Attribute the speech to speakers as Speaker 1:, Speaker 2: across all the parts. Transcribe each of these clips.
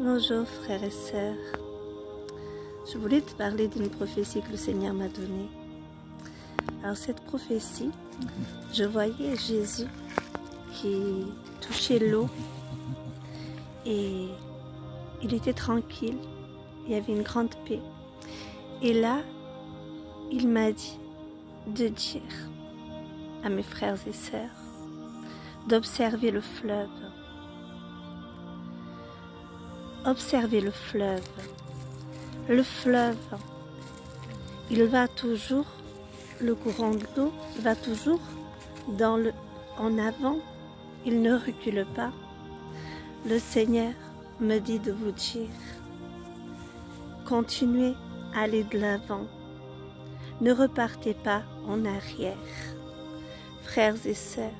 Speaker 1: Bonjour frères et sœurs, je voulais te parler d'une prophétie que le Seigneur m'a donnée. Alors cette prophétie, je voyais Jésus qui touchait l'eau et il était tranquille, il y avait une grande paix. Et là, il m'a dit de dire à mes frères et sœurs d'observer le fleuve. Observez le fleuve. Le fleuve, il va toujours, le courant de l'eau va toujours en avant, il ne recule pas. Le Seigneur me dit de vous dire, continuez à aller de l'avant, ne repartez pas en arrière. Frères et sœurs,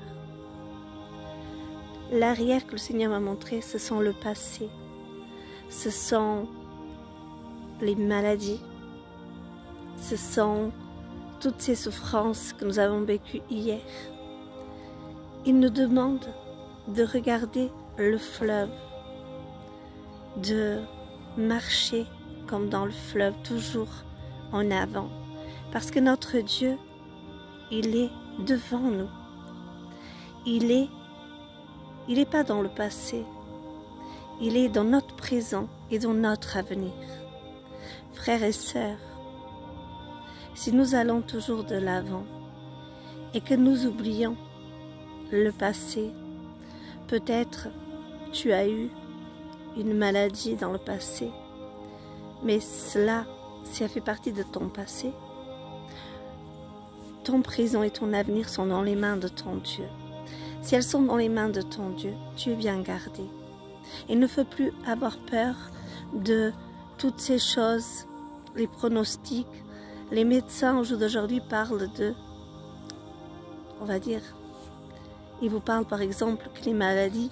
Speaker 1: l'arrière que le Seigneur m'a montré, ce sont le passé. Ce sont les maladies, ce sont toutes ces souffrances que nous avons vécues hier. Il nous demande de regarder le fleuve, de marcher comme dans le fleuve, toujours en avant. Parce que notre Dieu, il est devant nous. Il est pas dans le passé. Il est dans notre présent et dans notre avenir. Frères et sœurs, si nous allons toujours de l'avant et que nous oublions le passé, peut-être tu as eu une maladie dans le passé, mais cela, ça fait partie de ton passé. Ton présent et ton avenir sont dans les mains de ton Dieu. Si elles sont dans les mains de ton Dieu, tu es bien gardé. Il ne faut plus avoir peur de toutes ces choses, les pronostics. Les médecins au jour d'aujourd'hui parlent on va dire, ils vous parlent par exemple que les maladies,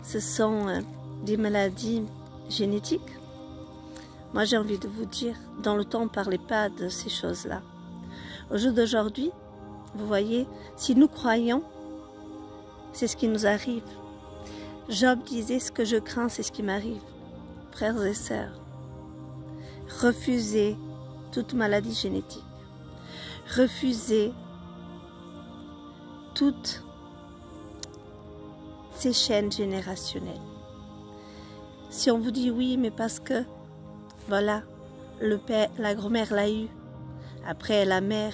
Speaker 1: ce sont des maladies génétiques. Moi j'ai envie de vous dire, dans le temps on ne parlait pas de ces choses-là. Au jour d'aujourd'hui, vous voyez, si nous croyons, c'est ce qui nous arrive. Job disait, ce que je crains, c'est ce qui m'arrive. Frères et sœurs, refusez toute maladie génétique. Refusez toutes ces chaînes générationnelles. Si on vous dit oui, mais parce que, voilà, le père, la grand-mère l'a eu. Après, la mère,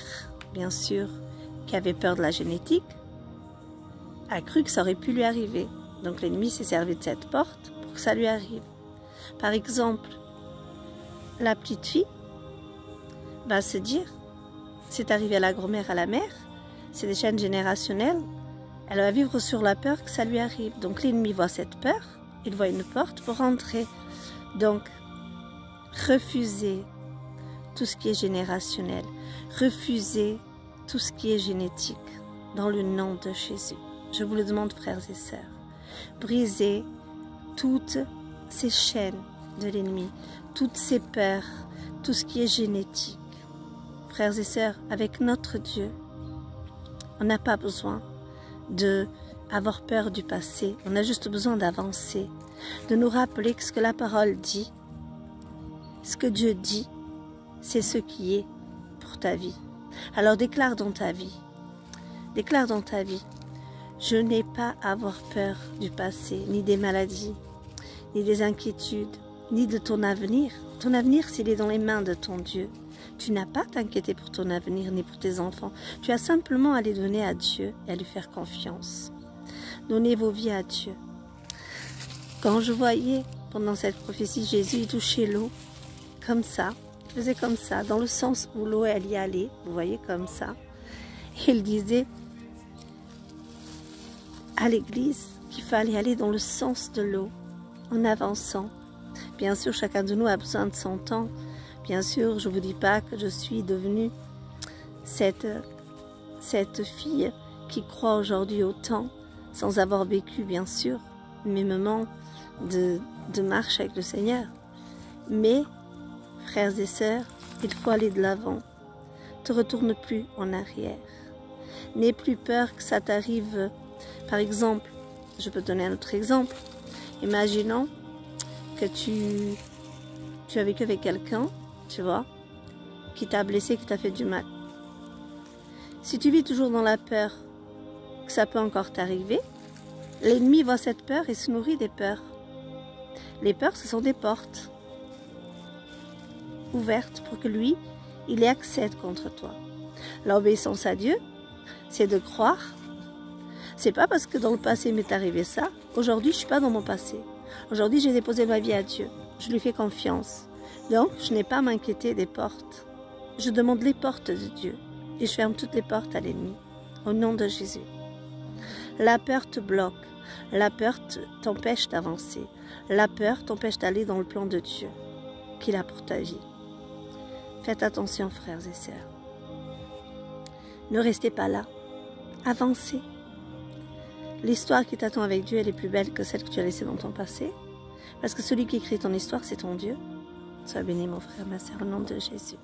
Speaker 1: bien sûr, qui avait peur de la génétique, a cru que ça aurait pu lui arriver. Donc l'ennemi s'est servi de cette porte pour que ça lui arrive. Par exemple, la petite fille va se dire, c'est arrivé à la grand-mère, à la mère, c'est des chaînes générationnelles, elle va vivre sur la peur que ça lui arrive. Donc l'ennemi voit cette peur, il voit une porte pour entrer. Donc, refusez tout ce qui est générationnel, refusez tout ce qui est génétique, dans le nom de Jésus. Je vous le demande, frères et sœurs. Brisez toutes ces chaînes de l'ennemi, toutes ces peurs, tout ce qui est génétique. Frères et sœurs, avec notre Dieu, on n'a pas besoin d'avoir peur du passé, on a juste besoin d'avancer, de nous rappeler que ce que la parole dit, ce que Dieu dit, c'est ce qui est pour ta vie. Alors déclare dans ta vie, je n'ai pas à avoir peur du passé, ni des maladies, ni des inquiétudes, ni de ton avenir. Ton avenir, s'il est dans les mains de ton Dieu. Tu n'as pas à t'inquiéter pour ton avenir, ni pour tes enfants. Tu as simplement à les donner à Dieu et à lui faire confiance. Donnez vos vies à Dieu. Quand je voyais, pendant cette prophétie, Jésus il touchait l'eau, comme ça, il faisait comme ça, dans le sens où l'eau, elle y allait, vous voyez, comme ça. Et il disait à l'église qu'il fallait aller dans le sens de l'eau, en avançant. Bien sûr, chacun de nous a besoin de son temps. Bien sûr, je ne vous dis pas que je suis devenue cette fille qui croit aujourd'hui au temps, sans avoir vécu, bien sûr, mes moments de marche avec le Seigneur. Mais, frères et sœurs, il faut aller de l'avant. Ne te retourne plus en arrière. N'aie plus peur que ça t'arrive. Par exemple, je peux donner un autre exemple. Imaginons que tu as vécu avec quelqu'un, tu vois, qui t'a blessé, qui t'a fait du mal. Si tu vis toujours dans la peur que ça peut encore t'arriver, l'ennemi voit cette peur et se nourrit des peurs. Les peurs, ce sont des portes ouvertes pour que lui, il y accède contre toi. L'obéissance à Dieu, c'est de croire. C'est pas parce que dans le passé m'est arrivé ça. Aujourd'hui, je suis pas dans mon passé. Aujourd'hui, j'ai déposé ma vie à Dieu. Je lui fais confiance. Donc, je n'ai pas à m'inquiéter des portes. Je demande les portes de Dieu et je ferme toutes les portes à l'ennemi. Au nom de Jésus. La peur te bloque. La peur t'empêche d'avancer. La peur t'empêche d'aller dans le plan de Dieu qu'il a pour ta vie. Faites attention, frères et sœurs. Ne restez pas là. Avancez. L'histoire qui t'attend avec Dieu, elle est plus belle que celle que tu as laissée dans ton passé. Parce que celui qui écrit ton histoire, c'est ton Dieu. Sois béni, mon frère, ma sœur, au nom de Jésus.